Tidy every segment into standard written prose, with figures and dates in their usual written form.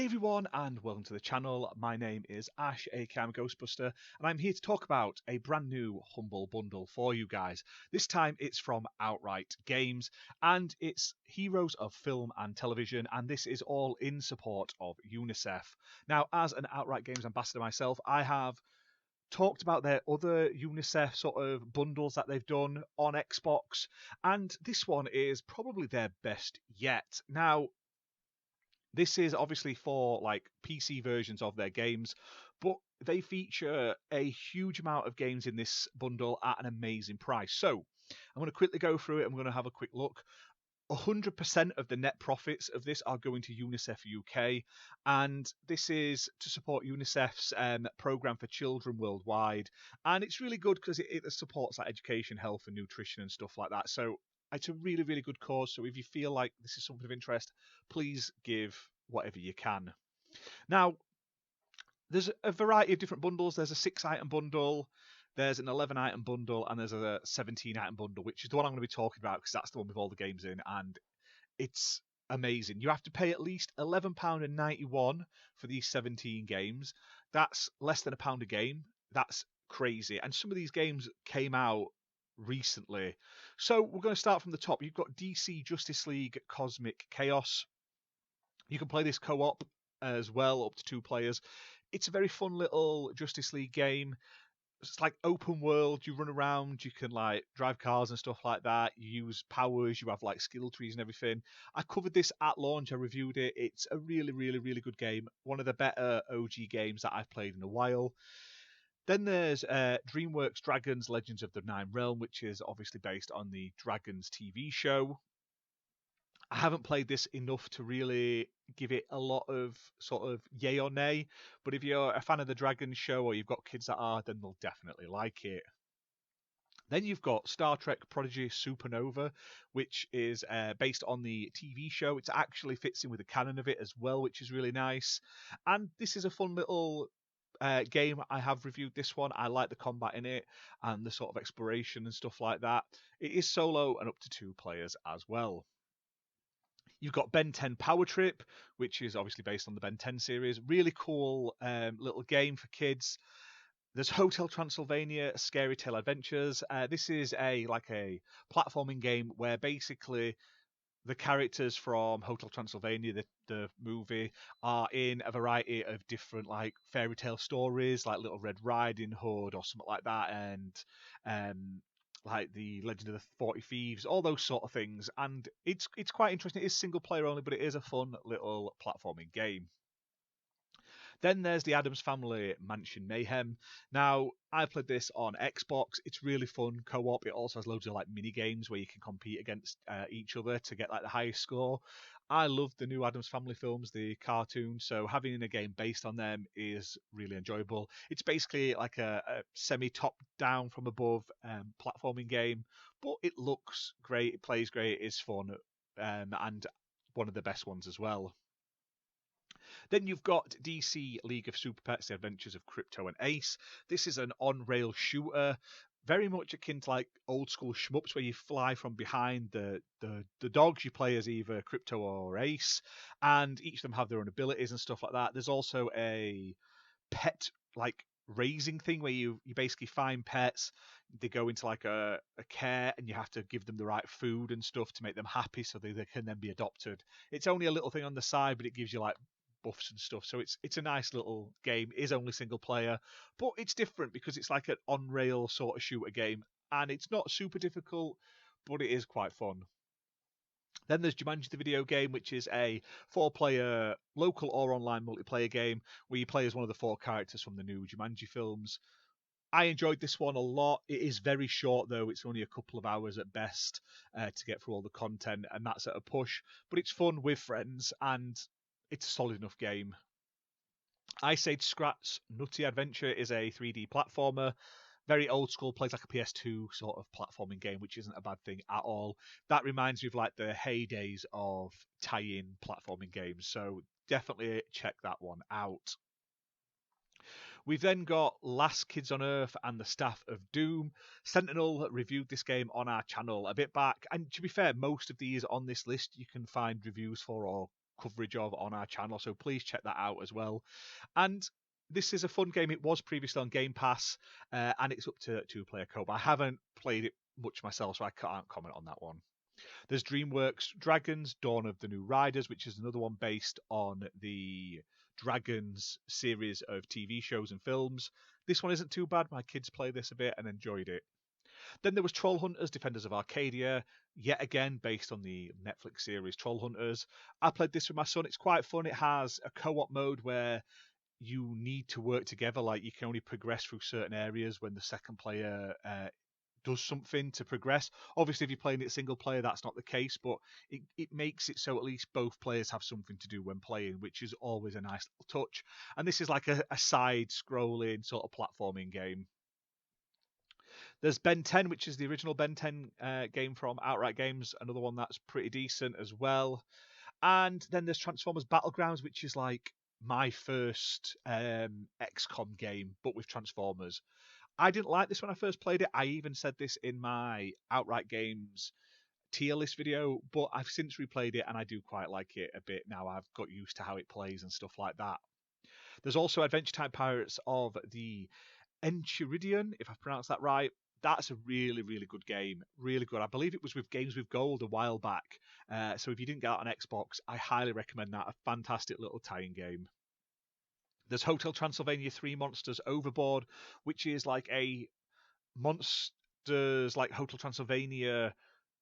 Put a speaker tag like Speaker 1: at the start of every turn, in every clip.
Speaker 1: Hey everyone, and welcome to the channel. My name is Ash, aka I'm Ghostbuster, and I'm here to talk about a brand new Humble Bundle for you guys. This time it's from Outright Games, and it's Heroes of Film and Television, and this is all in support of UNICEF. Now, as an Outright Games ambassador myself, I have talked about their other UNICEF sort of bundles that they've done on Xbox, and this one is probably their best yet. Now, this is obviously for like PC versions of their games, but they feature a huge amount of games in this bundle at an amazing price. So I'm going to quickly go through it. I'm going to have a quick look. 100% of the net profits of this are going to UNICEF UK, and this is to support UNICEF's program for children worldwide. And it's really good because it supports like education, health, and nutrition and stuff like that. So it's a really, really good cause. So if you feel like this is something of interest, please give whatever you can. Now, there's a variety of different bundles. There's a 6-item bundle, there's an 11-item bundle, and there's a 17-item bundle, which is the one I'm going to be talking about because that's the one with all the games in, and it's amazing. You have to pay at least £11.91 for these 17 games. That's less than £1 a game. That's crazy. And some of these games came out recently. So we're going to start from the top. You've got DC Justice League Cosmic Chaos. You can play this co-op as well, up to 2 players. It's a very fun little Justice League game. It's like open world. You run around, you can like drive cars and stuff like that. You use powers, you have like skill trees and everything. I covered this at launch, I reviewed it. It's a really, really, really good game. One of the better OG games that I've played in a while. Then there's DreamWorks Dragons Legends of the Nine Realm, which is obviously based on the Dragons TV show. I haven't played this enough to really give it a lot of sort of yay or nay, but if you're a fan of the Dragons show or you've got kids that are, then they'll definitely like it. Then you've got Star Trek Prodigy Supernova, which is based on the TV show. It actually fits in with the canon of it as well, which is really nice. And this is a fun little game. I have reviewed this one. I like the combat in it and the sort of exploration and stuff like that. It is solo and up to 2 players as well. You've got Ben 10 Power Trip, which is obviously based on the Ben 10 series. Really cool little game for kids. There's Hotel Transylvania Scary Tale Adventures. This is a platforming game where basically the characters from Hotel Transylvania, the movie, are in a variety of different like fairy tale stories, like Little Red Riding Hood or something like that, and like the Legend of the 40 Thieves, all those sort of things. And it's quite interesting. It is single player only, but it is a fun little platforming game. Then there's the Addams Family Mansion Mayhem. Now, I've played this on Xbox. It's really fun co-op. It also has loads of like mini games where you can compete against each other to get like the highest score. I love the new Addams Family films, the cartoon, so having a game based on them is really enjoyable. It's basically like a semi top down from above platforming game, but it looks great, it plays great, it's fun, and one of the best ones as well. Then you've got DC League of Super Pets: The Adventures of Crypto and Ace. This is an on-rail shooter, very much akin to like old school shmups where you fly from behind the dogs. You play as either Crypto or Ace, and each of them have their own abilities and stuff like that. There's also a pet like raising thing where you basically find pets. They go into like a care, and you have to give them the right food and stuff to make them happy so they can then be adopted. It's only a little thing on the side, but it gives you like buffs and stuff. So it's a nice little game. It is only single player, but it's different because it's like an on-rail sort of shooter game, and it's not super difficult, but it is quite fun. Then there's Jumanji the video game, which is a 4-player local or online multiplayer game where you play as one of the 4 characters from the new Jumanji films. I enjoyed this one a lot. It is very short though. It's only a couple of hours at best to get through all the content, and that's at a push. But it's fun with friends, and it's a solid enough game. Ice Age Scrat's Nutty Adventure is a 3D platformer. Very old school, plays like a PS2 sort of platforming game, which isn't a bad thing at all. That reminds me of like the heydays of tie-in platforming games, so definitely check that one out. We've then got Last Kids on Earth and the Staff of Doom. Sentinel reviewed this game on our channel a bit back, and to be fair, most of these on this list you can find reviews for or coverage of on our channel, so please check that out as well. And this is a fun game. It was previously on Game Pass, and it's up to two-player co-op. I haven't played it much myself, so I can't comment on that one. There's DreamWorks Dragons, Dawn of the New Riders, which is another one based on the Dragons series of TV shows and films. This one isn't too bad. My kids play this a bit and enjoyed it. Then there was Troll Hunters, Defenders of Arcadia, yet again based on the Netflix series Troll Hunters. I played this with my son. It's quite fun. It has a co-op mode where you need to work together. Like you can only progress through certain areas when the second player does something to progress. Obviously, if you're playing it single player, that's not the case, but it makes it so at least both players have something to do when playing, which is always a nice little touch. And this is like a side-scrolling sort of platforming game. There's Ben 10, which is the original Ben 10 game from Outright Games, another one that's pretty decent as well. And then there's Transformers Battlegrounds, which is like my first XCOM game, but with Transformers. I didn't like this when I first played it. I even said this in my Outright Games tier list video, but I've since replayed it and I do quite like it a bit now. I've got used to how it plays and stuff like that. There's also Adventure Time Pirates of the Enchiridion, if I've pronounced that right. That's a really, really good game. Really good. I believe it was with Games with Gold a while back. So if you didn't get it on Xbox, I highly recommend that. A fantastic little tie-in game. There's Hotel Transylvania 3 Monsters Overboard, which is like a monsters like Hotel Transylvania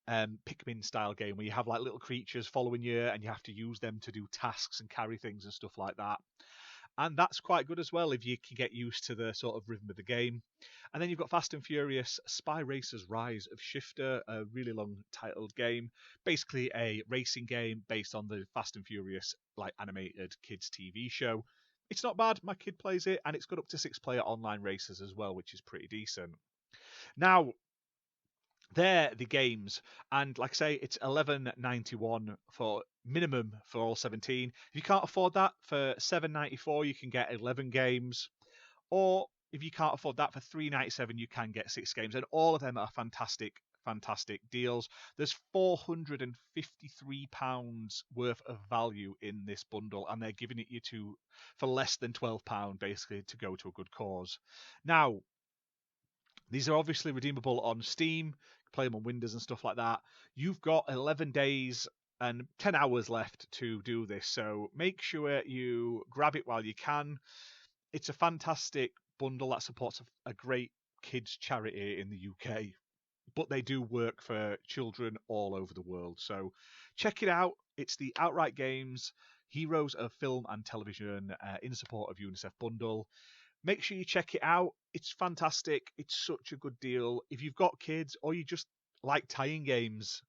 Speaker 1: Pikmin style game where you have like little creatures following you and you have to use them to do tasks and carry things and stuff like that. And that's quite good as well if you can get used to the sort of rhythm of the game. And then you've got Fast and Furious Spy Racers Rise of Shifter, a really long titled game. Basically a racing game based on the Fast and Furious like animated kids TV show. It's not bad, my kid plays it, and it's got up to 6-player online races as well, which is pretty decent. Now, they're the games, and like I say, it's $11.91 for minimum for all 17. If you can't afford that, for $7.94 you can get 11 games, or if you can't afford that, for $3.97 you can get 6 games, and all of them are fantastic deals. There's £453 worth of value in this bundle, and they're giving it you for less than £12 basically to go to a good cause. Now, these are obviously redeemable on Steam, play them on Windows and stuff like that. You've got 11 days and 10 hours left to do this, so make sure you grab it while you can. It's a fantastic bundle that supports a great kids charity in the UK, but they do work for children all over the world. So check it out. It's the Outright Games Heroes of Film and Television in support of UNICEF bundle. Make sure you check it out. It's fantastic. It's such a good deal. If you've got kids or you just like tie-in games,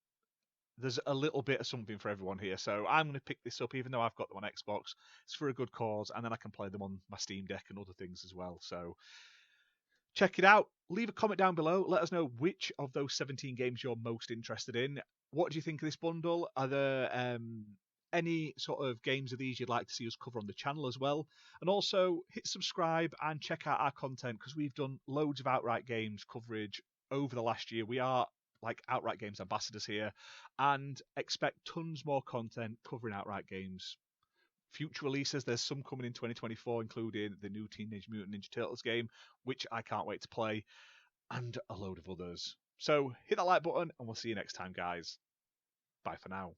Speaker 1: there's a little bit of something for everyone here. So I'm going to pick this up, even though I've got them on Xbox. It's for a good cause, and then I can play them on my Steam Deck and other things as well. So check it out. Leave a comment down below. Let us know which of those 17 games you're most interested in. What do you think of this bundle? Are there any sort of games of these you'd like to see us cover on the channel as well? And also hit subscribe and check out our content, because we've done loads of Outright Games coverage over the last year. We are like Outright Games ambassadors here, and expect tons more content covering Outright Games. Future releases, there's some coming in 2024, including the new Teenage Mutant Ninja Turtles game, which I can't wait to play, and a load of others. So hit that like button, and we'll see you next time, guys. Bye for now.